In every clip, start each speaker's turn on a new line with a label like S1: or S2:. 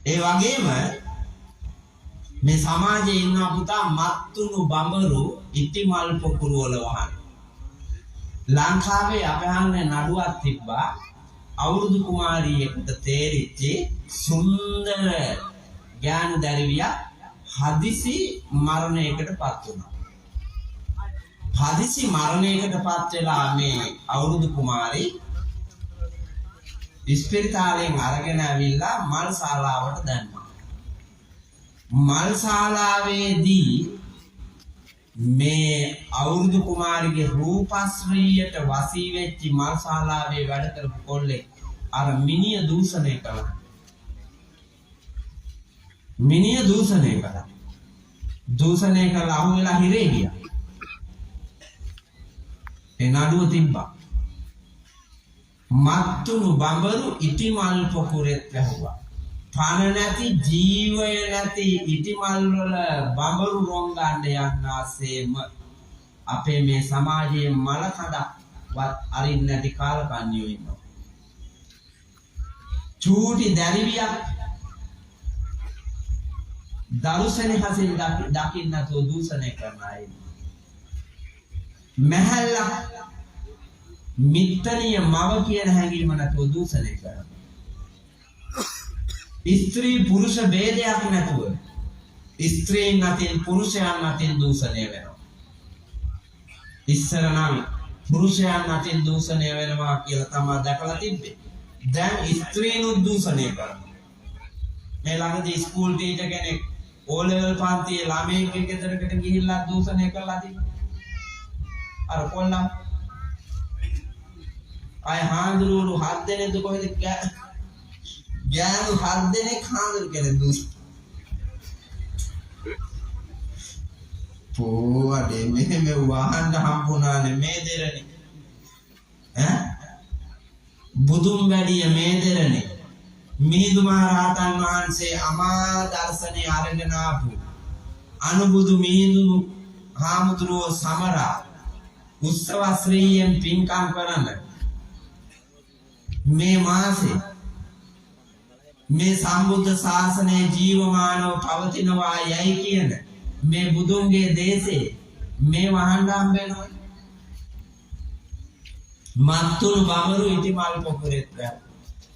S1: ඒ වගේම මේ සමාජයේ ඉන්න පුතා මත්තුණු බඹරු ඉටිමල් පොකුරු වල වහන. ලංකාවේ අපහන්නේ නඩුවක් තිබ්බා අවුරුදු කුමාරියෙකුට තේරිච්ච සුන්දර ඥාන දරිවියක් හදිසි මරණයකටපත් වුණා. හදිසි මරණයකටපත් වෙලා මේ අවුරුදු කුමාරි ඉස්පිරිතාලෙන් අරගෙන ඇවිල්ලා මල් ශාලාවට දැම්මා. මල් ශාලාවේදී මේ අවුරුදු කුමාරිගේ රූපශ්‍රීයට වසී වෙච්ච මල් ශාලාවේ වැඩ කරපු කොල්ලෙක් අර මිනිය දූෂණය කළා. මිනිය දූෂණය කළා. දූෂණය කළා අහු වෙලා හිරේ ගියා. ඒ නඩුව තිබ්බා. මත්තුණු බඹරු ඉටිමල් පොකුරෙත් වැහුවා. පණ නැති ජීවය නැති ඉටිමල් වල බඹරු රොංගන්න යන්නාසේම අපේ මේ සමාජයේ මල කඳක්වත් අරින්න නැති කාලකන්‍යෝ ඉන්නවා. චූටි දැරිවියක් දරුසනේ හසින් දකින්න තෝ දූෂණය කරන අය. මහල්ලා මිත්තනිය මව කියන හැඟීම නැතුව දූෂණය කරනවා. ස්ත්‍රී පුරුෂ ભેදයක් නැතුව ස්ත්‍රීන් අතින් පුරුෂයන් අතින් දූෂණය වෙනවා. ඉස්සර නම් පුරුෂයන් අතින් දූෂණය වෙනවා කියලා තමයි දැකලා තිබ්බේ. දැන් ස්ත්‍රීන් දූෂණය කරනවා. මේ ළඟදී ස්කූල් ටීචර් කෙනෙක් O level පන්තියේ ළමයෙක්ගේ ගෙදරකට ගිහිල්ලා දූෂණය කළා තිබ්බා. අර කොල්ලා අය හාඳුරුවෝ 7 දෙනෙක්ද කොහෙද ගෑනු 7 දෙනෙක් හාඳුරු කෙනෙක් දුස් පොවඩේ මෙහෙම වහන්න හම්බුණානේ මේ දෙරනේ ඈ බුදුන් වැඩිය මේ දෙරනේ මිහිඳු මහ රහතන් වහන්සේ අමා දර්ශනේ අරගෙන ආපු අනුබුදු මිහිඳු හාමුදුරුවෝ සමරා උත්සව ශ්‍රීයෙන් පින්කම් කරන මේ මාසේ මේ සම්බුද්ධ ශාසනයේ ජීවමානව පවතිනවා යයි කියන මේ බුදුන්ගේ දේශේ මේ වහන්න හම්බෙනවා. මත්තුණු බඹරු ඉටිමල් පොකුරෙත්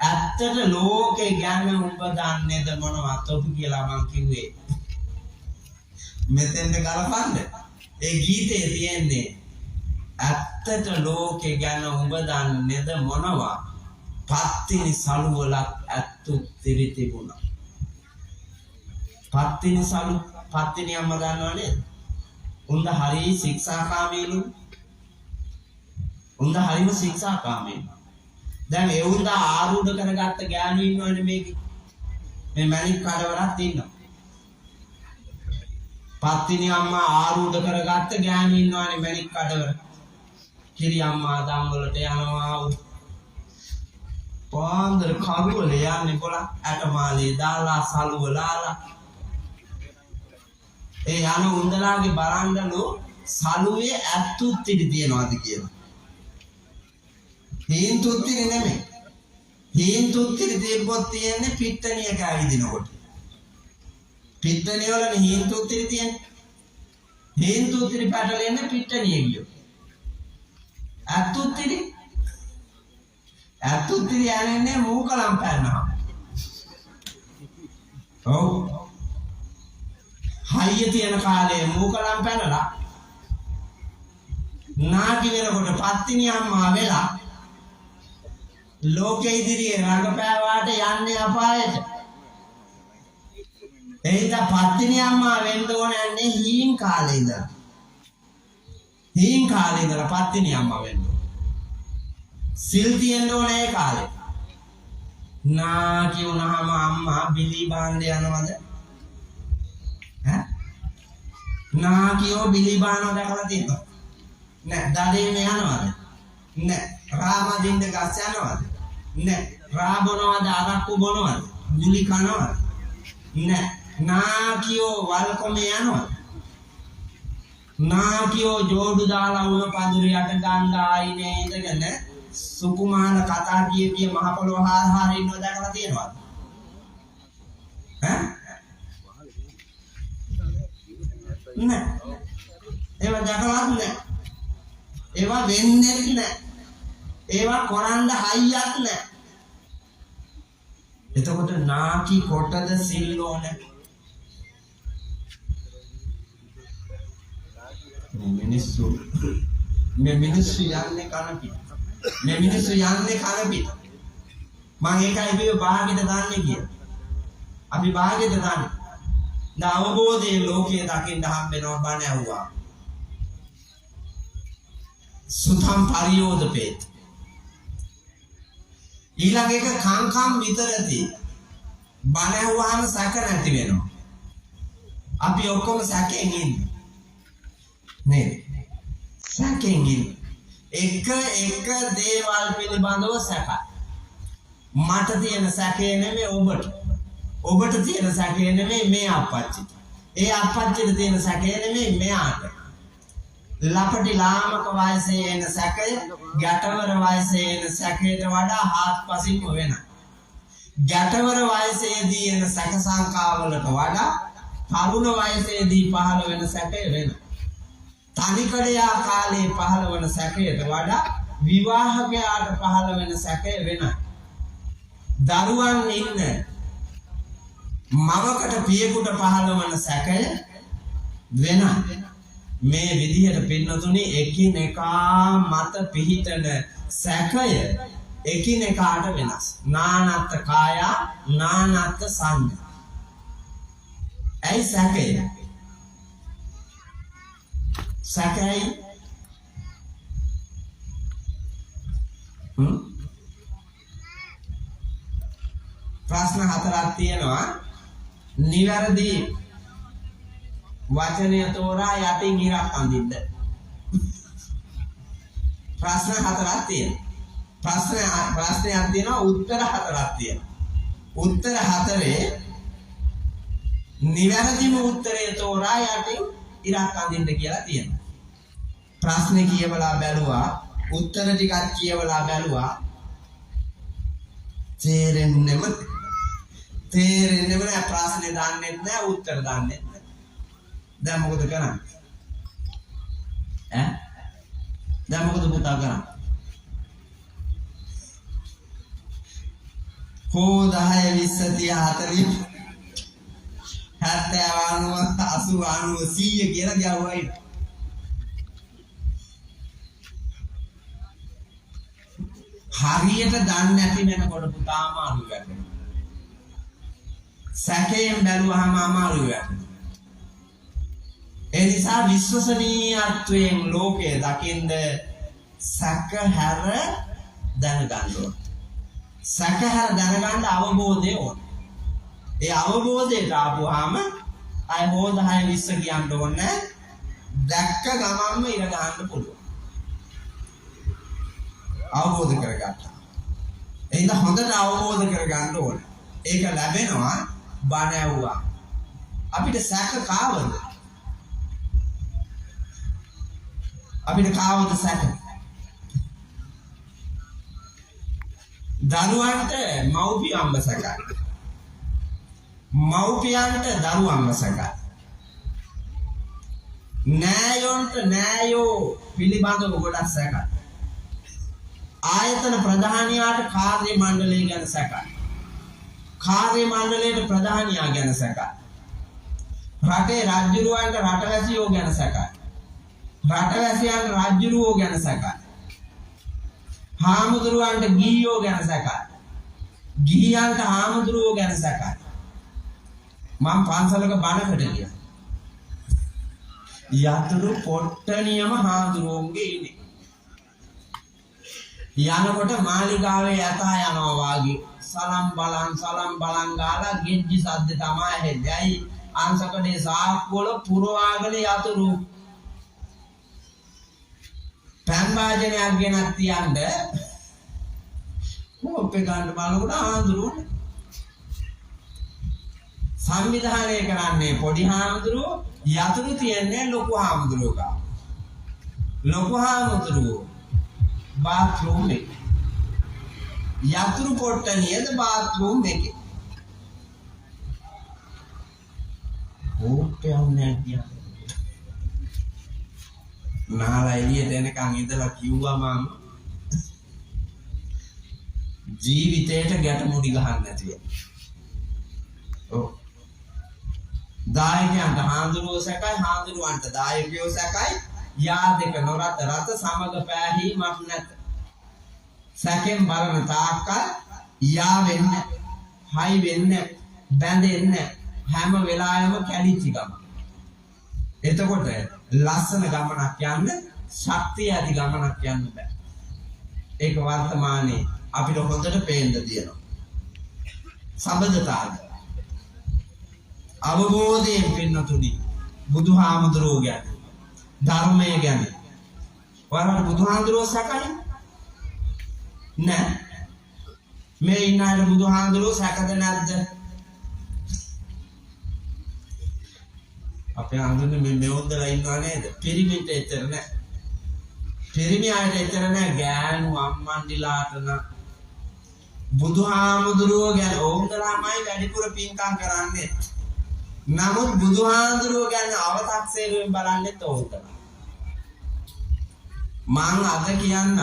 S1: ඇත්තට ලෝකේ ගැන උඹ දන්නේද මොනවත් ඔබ කියලා මං කිව්වේ. මෙතෙන්ද ගලපන්න. ඒ ගීතේ තියෙන්නේ ඇත්තට ලෝකේ ගැන උඹ දන්නේද මොනවා? පත්තිනි සලුවලක් ඇත්තු තිරි තිබුණා. පත්තිනි සලු පත්තිනි අම්ම දන්නව නේද? උන්ද හරි ශික්ෂාකාමීලු. උන්ද හරිම ශික්ෂාකාමීලු. දැන් ඒ උන්ද ආරූඪ කරගත්ත ගෑනු ඉන්නවනේ මේකේ. මේ මැණික් කඩවරක් ඉන්නවා. පත්තිනි අම්මා ආරූඪ කරගත්ත ගෑනු ඉන්නවනේ මැණික් කඩවර. කිරි අම්මා දම් වලට යනවා. පාන්දර කරුවල යන්නේ කොලා ඇටමාලේ දාලා සලුව ලාලා ඒ යන උන්දලාගේ බරණ්ඩලු සලුවේ ඇත්තුත්තිරි තියනවාද කියලා. හේන්තුත්තිරි නෙමෙයි. හේන්තුත්තිරි දෙබ්බොත් තියන්නේ පිට්ටනියක ඇවිදිනකොට. පිට්ටනිය වලනේ හේන්තුත්තිරි තියන්නේ. හේන්තුත්තිරි පැටලෙන්නේ පිට්ටනිය ගියෝ. ඇත්තුත්තිරි ඇත්තුත්තිරි යන්නේ මූකලම් පැන්නවා. ඔව්. හයිය තියෙන කාලේ මූකලම් පැනලා නාකි වෙනකොට පත්තිනි අම්මා වෙලා ලෝකෙ ඉදිරියේ රඟපෑවාට යන්නේ අපායට. එහිද පත්තිනි අම්මා වෙන්න ඕනේ හීන් කාලේ ඉඳලා. හීන් කාලේ ඉඳලා පත්තිනි අම්මා වෙන්න. සිල් තියෙන්න ඕනේ ඒ කාලේ. නාකි වුණාම අම්මා බිලි බාන්න යනවද? ඈ? නාකියෝ බිලි බානවා දැකලා තියෙනවද? නෑ. දඩේම යනවද? නෑ. රාමදින්න ගස් යනවද? නෑ. රා බොනවද? අරක්කු බොනවද? ගුලි කනවද? නෑ. නාකියෝ වල්කොම යනවද? නාකියෝ ජෝඩු දාලා උණ පඳුරියට ගන්න ආයිනේ ඉඳගෙන සුකුමාන කතා කිය මහ පොළොව හාර ඉන්නව දැකලා තියෙනවද? ඈ නෑ ඒවා දැකවත් නෑ ඒවා වෙන්නේ නෑ ඒවා කරන්න හයියක් නෑ එතකොට නාකි කොටද සිල් ඕනේ මිනිස්සු යන්නේ කන පිට මේ මිනිස්සු යන්නේ කන පිට මම ඒකයි කිව්වේ භාගෙට දාන්නේ කියලා අපි භාගෙට දාන්නේ අවබෝධයේ ලෝකයේ දකින්න හම්බෙනවා බණ ඇහුවා සුතම් පරියෝදපේත ඊළඟ එක කංකම් විතරදී බණ ඇහුවාම සැක නැති වෙනවා අපි ඔක්කොම සැකෙන් ඉන්නේ නේ සැකෙන් ඉන්නේ එක දේවල් පිළිබඳව සැකයි මට තියෙන සැකේ නෙමෙයි ඔබට තියෙන සැකේ නෙමෙයි මේ අපච්චිට. ඒ අපච්චිට තියෙන සැකේ නෙමෙයි මෙයාට. ලපටි ලාමක වයසේ එන සැකය ගැටවර වයසේ එන සැකයට වඩා හාත්පසින්ම වෙනයි. ගැටවර වයසේදී එන සැක සංකාවලට වඩා තරුණ වයසේදී පහළ වෙන සැකය වෙනයි. තනිකඩයා කාලේ පහළ වෙන සැකයට වඩා විවාහකයාට පහළ වෙන සැකය වෙනයි. දරුවන් ඉන්න මවකට පියෙකුට පහළ වන සැකය වෙනයි. මේ විදිහට පින්නතුනි එකිනෙකා මත පිහිටන සැකය එකිනෙකාට වෙනස්. නානත්ත් කාය නානත්ත් සංඥා. ඇයි සැකය? සැකයි ප්‍රශ්න 4ක් තියෙනවා. නිවැරදි වචනය තෝරා යටින් ඉරක් අඳින්න. ප්‍රශ්න 4ක් තියෙනවා. ප්‍රශ්නයක් තියෙනවා උත්තර 4ක් තියෙනවා. උත්තර 4 නිවැරදිම උත්තරය තෝරා යටින් ඉරක් අඳින්න කියලා තියෙනවා. ප්‍රශ්නේ කියවලා බැලුවා උත්තර ටිකක් කියවලා බැලුවා තේරෙන්නේ නැහැ ප්‍රශ්නේ දන්නේ නැහැ උත්තර දන්නේ නැහැ. දැන් මොකද කරන්නේ? දැන් මොකද පුතා කරන්නේ? හෝ 10 20 30 40 70 80 90 100 කියලා ගියවයි. හරියට දන්නේ නැති වෙනකොට පුතා අමාරු වෙනවා. සැකයෙන් බැලුවාම අමාරු වෙනවා. ඒ නිසා විශ්වසනීයත්වයෙන් ලෝකයේ දකින්ද සැකහැර දැනගන්න ඕන. සැකහැර දැනගන්න අවබෝධය ඕන. ඒ අවබෝධයට ආපුවාම අය හෝ 10 20 කියන්න ඕනේ. දැක්ක ගමන්ම ඉර ගන්න පුළුවන්. අවබෝධ කරගත්තා. එහෙනම් හොඳට අවබෝධ කරගන්න ඕනේ. ඒක ලැබෙනවා බණ ඇහුවා. අපිට සැක කාවද? අපිට කාවද සැක? දරුවන්ට මව්පියන්ව සැකයි. මව්පියන්ට දරුවන්ව සැකයි. නෑයොන්ට නෑයෝ පිළිබඳව ගොඩක් සැකයි. ආයතන ප්‍රධානියාට කාර්ය මණ්ඩලය ගැන සැකයි. කාර්ය මණ්ඩලයට ප්‍රධානියා ගැන සැකයි. රටේ රජුරුවන්ට රටවැසියෝ ගැන සැකයි. රටවැසියන්ට රජුරුවෝ ගැන සැකයි. හාමුදුරුවන්ට ගිහියෝ ගැන සැකයි. ගිහියන්ට හාමුදුරුවෝ ගැන සැකයි. මම පන්සලක බණකට ගියා. යතුරු පොට්ටනියම හාමුදුරුවෝගේ ඉන්නේ. යනකොට මාලිගාවේ යතා යනවා වාගේ සලම් බලන් ගාලා ගෙජ්ජි සද්ද තමයි ඇහෙන්නේ. ඇයි අංශකඩේ සාක්කුවල පුරවාගෙන යතුරු පෑන් වාදනයක් ගෙනත් තියන්න කොප්පේ ගන්න බලනකොට ආඳුරුනේ සංවිධානය කරන්නේ පොඩි හාමුදුරුවෝ යතුරු තියන්නේ ලොකු හාමුදුරුවෝ ගාව. ලොකු හාමුදුරුවෝ bathroom එක. යතුරු පොට්ටනියද bathroom එකේ. ඕකයන්නේ කියන්නේ. නාලා එළියට එනකන් ඉඳලා කිව්වා මම ජීවිතේට ගැටමුඩි ගහන්න නැතිව. ඔව්. දායකයන්ට හාඳුනුව සැකයි හාඳුනුවන්ට දායකයෝ සැකයි යා දෙක නොරත රත සමග පෑහීමක් නැත. සැකෙන් බලන තාක්කල් යා වෙන්න හයි වෙන්න බැඳෙන්න හැම වෙලාවෙම කැලිච්ච ගම. එතකොට ලස්සන ගමනක් යන්න ශක්තිය ඇති ගමනක් යන්න බෑ. ඒක වර්තමානයේ අපිට හොඳට පේන්න තියෙනවා. සම්බන්ධතාවය අවබෝධයෙන් පින්නතුනි බුදුහාමුදුරුවෝ ගැන ධර්මය ගැන ඔයාලට බුදුහාමුදුරුවෝ සැකයි නෑ. මේ ඉන්න අය බුදුහාමුදුරුවෝ සැකද නැද්ද? අපේ හඳුන්නේ මේ මෙවොන්දලා ඉන්නවා නේද? පිරිමින්ට එතර නෑ. පිරිමි අයට එතර නෑ. ගෑනු අම්මන්ඩිලාට න බුදුහාමුදුරුවෝ ගැන ඕම්දලාමයි වැඩිපුර පින්කම් කරන්නේ. නමුත් බුදුහාමුදුරුවෝ ගැන අවතක්සේරුවෙන් බලන්නේ තෝතලා. මං අද කියන්නම්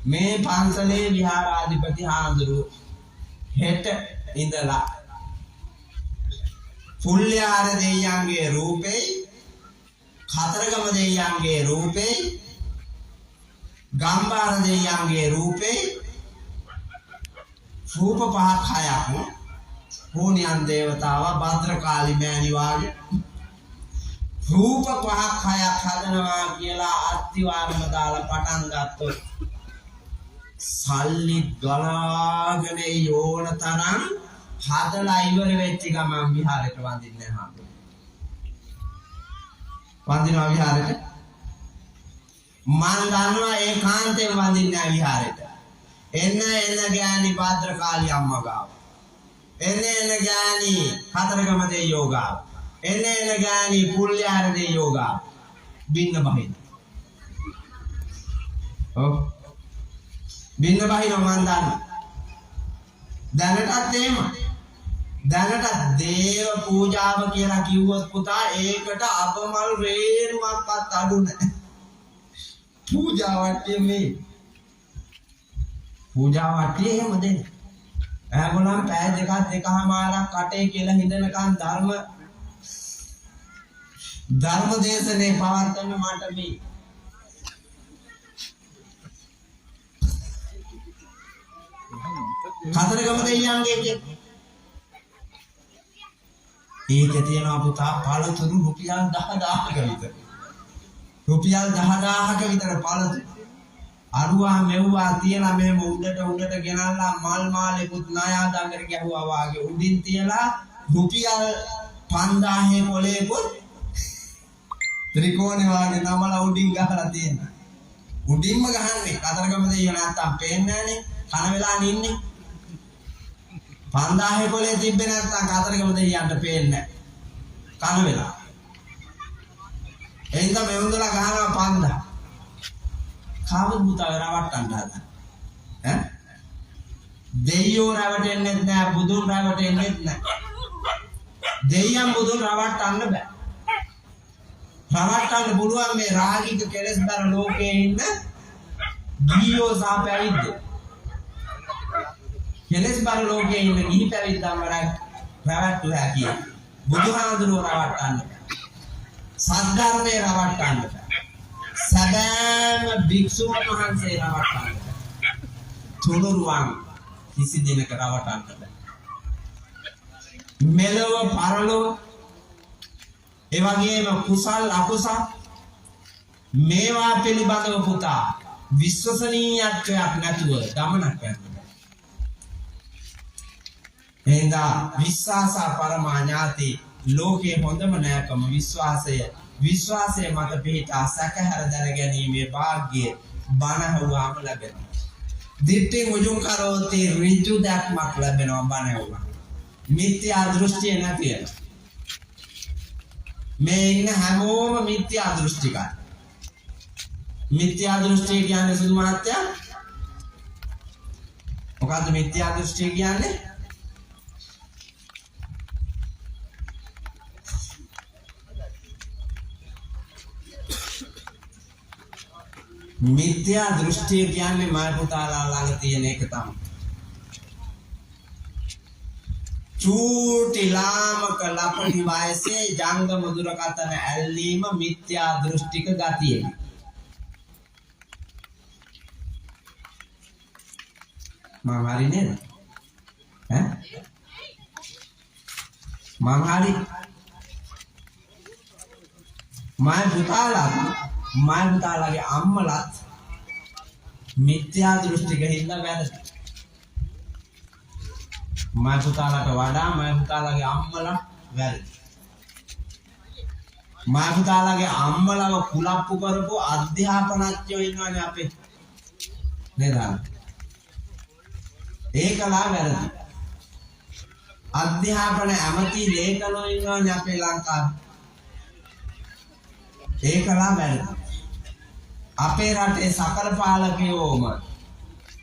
S1: මේ පන්සලේ විහාරාධිපති හාමුදුරුවෝ හෙට ඉඳලා පුල්යාර දෙයියන්ගේ රූපේ, කතරගම දෙයියන්ගේ රූපේ, ගම්බාර දෙයියන්ගේ රූපේ රූප පහක් හයක් හෝනියන් දේවතාවා භද්‍රකාලි මෑණි වාගේ රූප පහක් හයක් හදනවා කියලා අත්තිවාරම දාලා පටන් ගත්තොත් සල්ලි ගලාගෙන යෝන තරම් හදලා ඉවර වෙච්ච ගමන් විහාරයට වඳින්නේ නැහැ. වඳිනවා විහාරයට. මම දන්නවා ඒකාන්තයෙන් වඳින්නේ නැහැ විහාරයට. එන්න ගෑණි භද්‍රකාලි අම්මා ගාව. එන්න ගෑණි කතරගම දෙයියෝ ගාව. එන්න ගෑණි පුල්යාර දෙයියෝ ගාව. බින්න බහින. ඔව්. බින්න බහින මන් දන්නවා. දැනටත් එහෙම. දැනට දේව පූජාව කියලා කිව්වොත් පුතා ඒකට අපමල් රේණුවක්වත් අඩු නැහැ. පූජාවට්ටිය මේ පූජාවට්ටිය එහෙම දෙන්නේ. ඈගොල්ලන් පැය දෙකමාරක් කටේ කියලා හිඳනකන් ධර්ම දේශනේ පවත්වන්න මට මේ කතරගම දෙයියන්ගේ ඒක තියෙනවා පුතා පළතුරු රුපියල් 10000ක විතර. රුපියල් 10000ක විතර පළතුරු. අරුවා මෙව්වා තියලා මෙහෙම උඩට ගෙනල්ලා මල් මාලෙකුත් ණයා දඟර ගැහුවා වාගේ උඩින් තියලා රුපියල් 5000 පොලේකුත් ත්‍රිකෝණේ වාගේ නමලා උඩින් ගහලා තියෙනවා. උඩින්ම ගහන්නේ කතරගම දෙයියෝ නැත්තම් පේන්නේ නැහනේ. කන වෙලානේ ඉන්නේ. 5000 පොලේ තිබ්බේ නැත්තම් කතරගම දෙයියන්ට පේන්නේ නැහැ. කන වෙලා. එයින්ද මෙවුන්දලා ගහනවා 5000. කාවුත් පුතා රවට්ටන්න හදන. ඈ? දෙයියෝ රවටෙන්නේ නැහැ, බුදුන් රවටෙන්නේ නැහැ. දෙයියන් බුදුන් රවට්ටන්න බෑ. රවට්ටන්න පුළුවන් මේ රාගික කෙලෙස්දර ලෝකයේ ඉන්න ගියෝ සහ පැවිද්දෝ. කෙලෙස් බර ලෝකයේ ඉන්න ගිහි පැවිද්දන් වරක් රවට්ටු හැකියි. බුදුහාමුදුරුවෝ රවට්ටන්න බෑ. සද්ධර්මයේ රවට්ටන්න බෑ. සදාම භික්ෂුන් වහන්සේ රවට්ටන්න බෑ. තුනුරුවන් කිසි දිනක රවට්ටන්න බෑ. මෙලොව පරලොව ඒ වගේම කුසල් අකුසල් මේවා පිළිබඳව පුතා විශ්වසනීයත්වයක් නැතුව ගමනක් යනවා. එහෙනම් විශ්වාස පරමාඥාති ලෝකේ හොඳම නෑකම විශ්වාසය මත පිහිටා සැකහැර දැනගැනීමේ වාග්ය බණහුවාම ලැබෙනවා. දිට්ඨි මුජුං කරෝති ඍජු දැක්මක් ලැබෙනවා බණහුවා. මිත්‍යා දෘෂ්ටිය නැතිව මේ ඉන්න හැමෝම මිත්‍යා දෘෂ්ටිකයි. මිත්‍යා දෘෂ්ටිය කියන්නේ සුදු මහත්තයා මොකද්ද මිත්‍යා දෘෂ්ටිය කියන්නේ? මිත්‍යා දෘෂ්ටිය කියන්නේ මය පුතාලා ළඟ තියෙන එක තමයි. චූටි ලාමක ලපටි වයසේ ජංගම දුරකථන ඇල්ලීම මිත්‍යා දෘෂ්ටික ගතිය. මම හරි නේද? ඈ මම හරි. මය පුතාලාගේ අම්මලත් මිත්‍යා දෘෂ්ටික හින්දා වැරදි. මය පුතාලාට වඩා මය පුතාලාගේ අම්මලා වැරදි. මය පුතාලාගේ අම්මලව කුලප්පු කරපු අධ්‍යාපනඥයෝ ඉන්නවනේ අපේ. නේද? ඒකලා වැරදි. අධ්‍යාපන ඇමති ලේකනෝ ඉන්නවනේ අපේ ලංකාවේ. ඒකලා වැරදි. අපේ රටේ සකල පාලකයෝම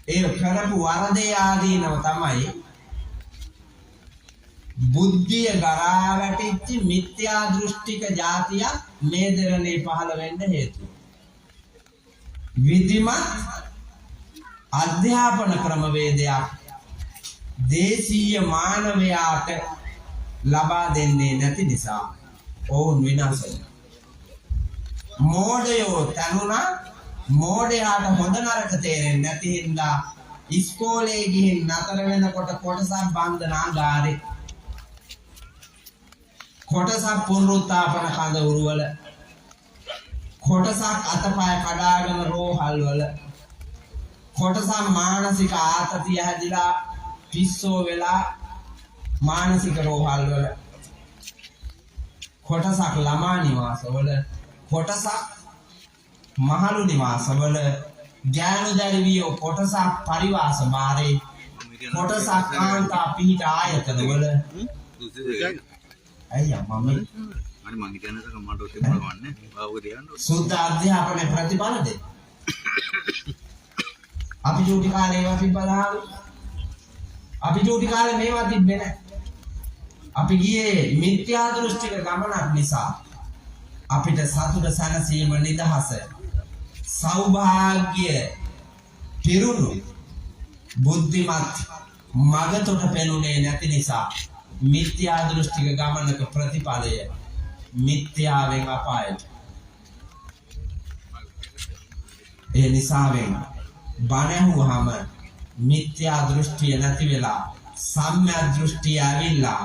S1: ඒ කරපු වරදේ ආදීනව තමයි බුද්ධිය ගරා වැටිච්ච මිත්‍යා දෘෂ්ටික ජාතිය මේ දෙරණේ පහළ වෙන්න හේතුව. විධිමත් අධ්‍යාපන ක්‍රමවේදයක් දේශීය මානවයාට ලබා දෙන්නේ නැති නිසා ඔවුන් විනාශ වෙනවා. මෝඩයෝ තනුණා මෝඩයාට හොඳ නරක තේරෙන්නේ නැති හින්දා ඉස්කෝලේ ගිහින් නතර වෙනකොට කොටසක් බන්ධනාගාරේ කොටසක් පුනරුත්ථාපන කඳවුරු වල කොටසක් අතපය කඩාගෙන රෝහල් වල කොටසක් මානසික ආතතිය හැදිලා පිස්සෝ වෙලා මානසික රෝහල් වල කොටසක් ළමා නිවාසවල කොටසක් මහලු නිවාසවල ගෑනු දැරිවියෝ කොටසක් පරිවාස භාරේ කොටසක් කාන්තා පිහිට ආයතනවල අයියා මම කියන්නේ මට ඔතේ බලවන්නේ ආවද යන්න සුද්ධ අධ්‍යාපනයේ ප්‍රතිඵල දෙන්න අපි ජෝටි කාලේ ඒවා තිබ්බදාම අපි ජෝටි කාලේ මේවා තිබ්බේ නැහැ. අපි ගියේ මිත්‍යා දෘෂ්ටික ගමනක් නිසා අපිට සතුට සැනසීම නිදහස සෞභාග්‍ය පිරුණු බුද්ධිමත් මගතොට පෙනුනේ නැති නිසා මිත්‍යා දෘෂ්ටික ගමනක ප්‍රතිඵලය මිත්‍යාවෙන් අපායට. ඒ නිසාවෙන් බණ ඇහුවාම මිත්‍යා දෘෂ්ටිය නැති වෙලා සම්‍යක් දෘෂ්ටිය ඇවිල්ලා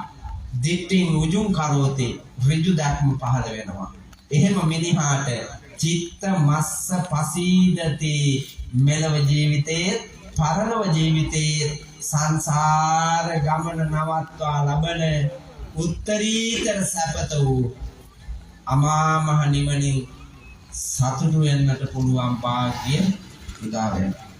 S1: දිට්ඨින් උජුං කරෝති ඍජු දැක්ම පහළ වෙනවා. එහෙම මිනිහාට චිත්ත මස්ස පසීදති මෙලව ජීවිතයේ පරලොව ජීවිතයේ සංසාර ගමන නවත්වා ලබන උත්තරීතර සැපත වූ අමා මහ නිවනින් සතුටු වෙන්නට පුළුවන් වාග්ය උදා වෙනවා.